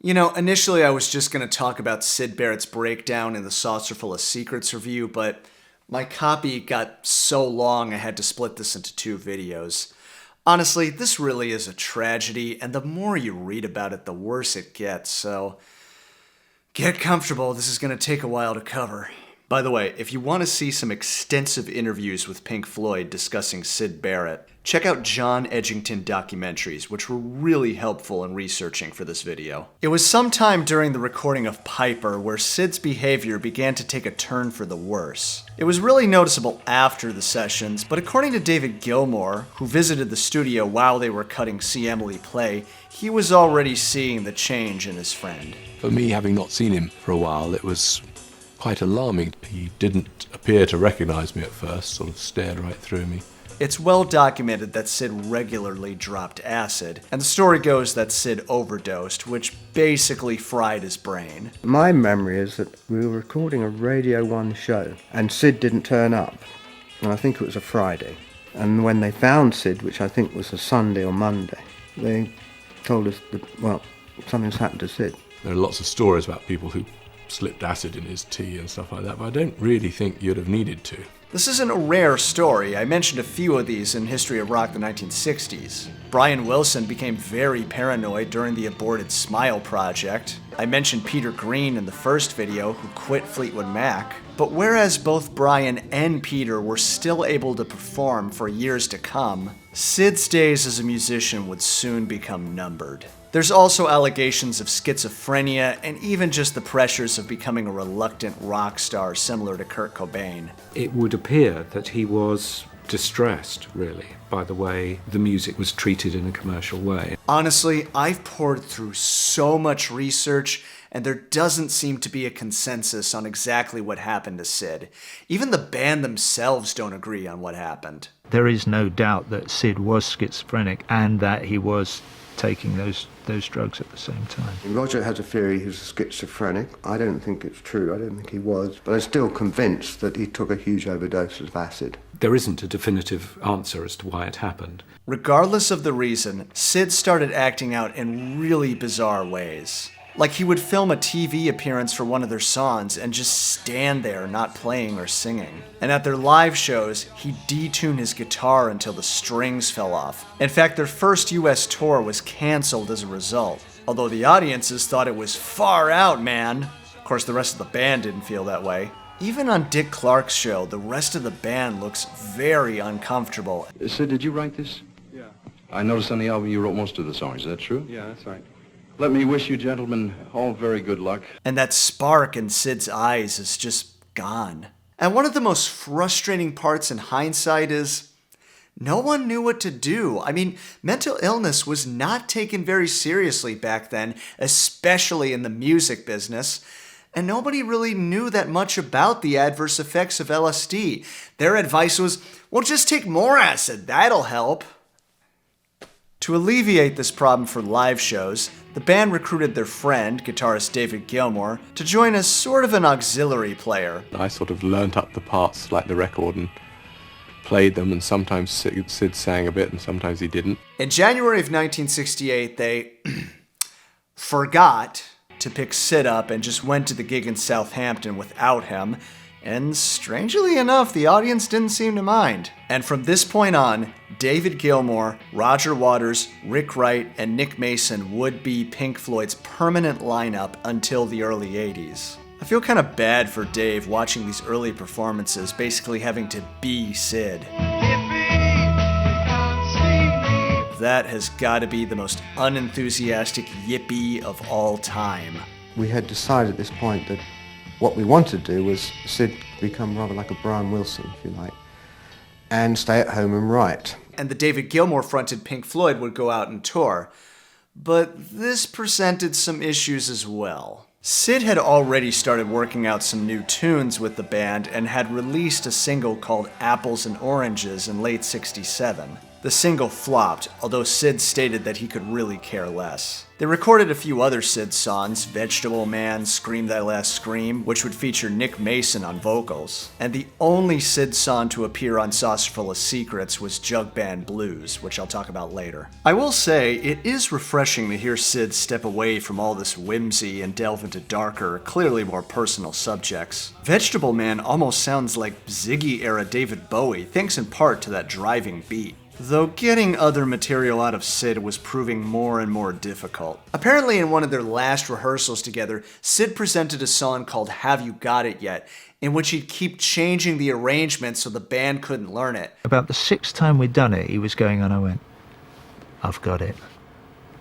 You know, initially I was just going to talk about Syd Barrett's breakdown in the Saucerful of Secrets review, but my copy got so long I had to split this into 2 videos. Honestly, this really is a tragedy, and the more you read about it, the worse it gets, so get comfortable, this is going to take a while to cover. By the way, if you want to see some extensive interviews with Pink Floyd discussing Syd Barrett, check out JOHN EDGINTON Documentaries, which were really helpful in researching for this video. It was sometime during the recording of Piper where Syd's behavior began to take a turn for the worse. It was really noticeable after the sessions, but according to David Gilmour, who visited the studio while they were cutting See Emily Play, he was already seeing the change in his friend. For me, having not seen him for a while, it was quite alarming. He didn't appear to recognize me at first, sort of stared right through me. It's well documented that Syd regularly dropped acid, and the story goes that Syd overdosed, which basically fried his brain. My memory is that we were recording a Radio 1 show, and Syd didn't turn up, and I think it was a Friday. And when they found Syd, which I think was a Sunday or Monday, they told us that, well, something's happened to Syd. There are lots of stories about people who slipped acid in his tea and stuff like that, but I don't really think you'd have needed to. This isn't a rare story. I mentioned a few of these in History of Rock the 1960s. Brian Wilson became very paranoid during the aborted Smile project. I mentioned Peter Green in the first video, who quit Fleetwood Mac. But whereas both Brian and Peter were still able to perform for years to come, Syd's days as a musician would soon become numbered. There's also allegations of schizophrenia and even just the pressures of becoming a reluctant rock star similar to Kurt Cobain. It would appear that he was distressed, really, by the way the music was treated in a commercial way. Honestly, I've poured through so much research, and there doesn't seem to be a consensus on exactly what happened to Syd. Even the band themselves don't agree on what happened. There is no doubt that Syd was schizophrenic and that he was taking those drugs at the same time. Roger has a theory he was schizophrenic. I don't think it's true. I don't think he was. But I'm still convinced that he took a huge overdose of acid. There isn't a definitive answer as to why it happened. Regardless of the reason, Syd started acting out in really bizarre ways. Like he would film a TV appearance for one of their songs and just stand there not playing or singing. And at their live shows, he'd detune his guitar until the strings fell off. In fact, their first US tour was canceled as a result, although the audiences thought it was far out, man. Of course, the rest of the band didn't feel that way. Even on Dick Clark's show, the rest of the band looks very uncomfortable. Syd, did you write this? Yeah. I noticed on the album you wrote most of the songs. Is that true? Yeah, that's right. Let me wish you gentlemen all very good luck. And that spark in Syd's eyes is just gone. And one of the most frustrating parts in hindsight is no one knew what to do. I mean, mental illness was not taken very seriously back then, especially in the music business. And nobody really knew that much about the adverse effects of LSD. Their advice was, well, just take more acid, that'll help. To alleviate this problem for live shows, the band recruited their friend, guitarist David Gilmour, to join as sort of an auxiliary player. I sort of learnt up the parts like the record and played them, and sometimes Syd sang a bit and sometimes he didn't. In January of 1968, they forgot to pick Syd up and just went to the gig in Southampton without him. And strangely enough, the audience didn't seem to mind. And from this point on, David Gilmour, Roger Waters, Rick Wright, and Nick Mason would be Pink Floyd's permanent lineup until the early 80s. I feel kind of bad for Dave watching these early performances, basically having to be Syd. That has got to be the most unenthusiastic yippee of all time. We had decided at this point that what we wanted to do was Syd become rather like a Brian Wilson, if you like, and stay at home and write. And the David Gilmour fronted Pink Floyd would go out and tour. But this presented some issues as well. Syd had already started working out some new tunes with the band and had released a single called Apples and Oranges in late '67. The single flopped, although Syd stated that he could really care less. They recorded a few other Syd songs, Vegetable Man, Scream Thy Last Scream, which would feature Nick Mason on vocals. And the only Syd song to appear on Saucerful of Secrets was Jugband Blues, which I'll talk about later. I will say, it is refreshing to hear Syd step away from all this whimsy and delve into darker, clearly more personal subjects. Vegetable Man almost sounds like Ziggy-era David Bowie, thanks in part to that driving beat. Though getting other material out of Syd was proving more and more difficult. Apparently in one of their last rehearsals together, Syd presented a song called Have You Got It Yet, in which he'd keep changing the arrangement so the band couldn't learn it. About the 6th time we'd done it, he was going on, I went, I've got it.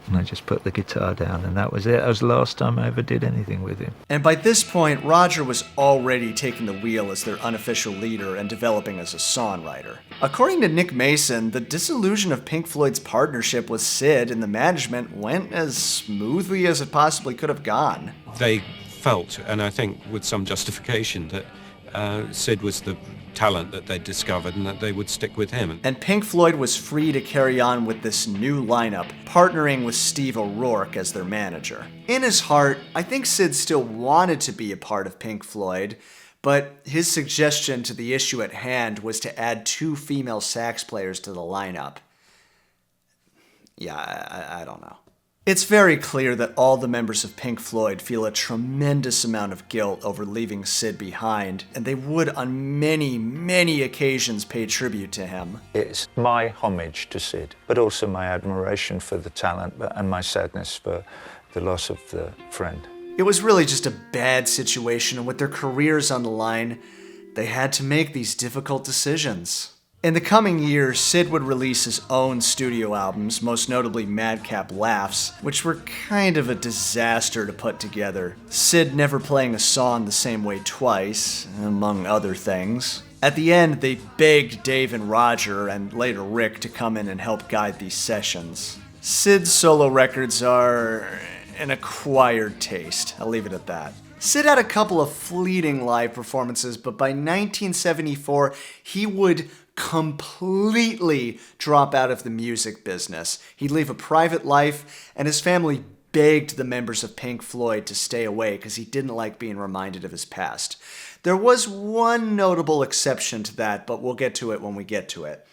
And I just put the guitar down, and that was it. That was the last time I ever did anything with him. And by this point, Roger was already taking the wheel as their unofficial leader and developing as a songwriter. According to Nick Mason, the dissolution of Pink Floyd's partnership with Syd and the management went as smoothly as it possibly could have gone. They felt, and I think with some justification, that Syd was the talent that they'd discovered and that they would stick with him. And Pink Floyd was free to carry on with this new lineup, partnering with Steve O'Rourke as their manager. In his heart, I think Syd still wanted to be a part of Pink Floyd, but his suggestion to the issue at hand was to add 2 female sax players to the lineup. Yeah, I don't know. It's very clear that all the members of Pink Floyd feel a tremendous amount of guilt over leaving Syd behind, and they would on many, many occasions pay tribute to him. It's my homage to Syd, but also my admiration for the talent and my sadness for the loss of the friend. It was really just a bad situation, and with their careers on the line, they had to make these difficult decisions. In the coming years, Syd would release his own studio albums, most notably Madcap Laughs, which were kind of a disaster to put together. Syd never playing a song the same way twice, among other things. At the end, they begged Dave and Roger, and later Rick, to come in and help guide these sessions. Syd's solo records are an acquired taste. I'll leave it at that. Syd had a couple of fleeting live performances, but by 1974, he would completely drop out of the music business. He'd leave a private life, and his family begged the members of Pink Floyd to stay away because he didn't like being reminded of his past. There was one notable exception to that, but we'll get to it when we get to it.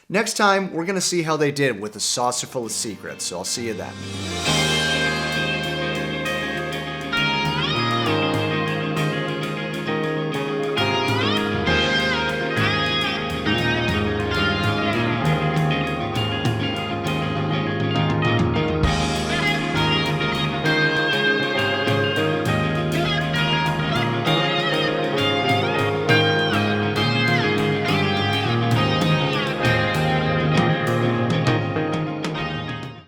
Next time, we're going to see how they did with A Saucerful of Secrets, so I'll see you then.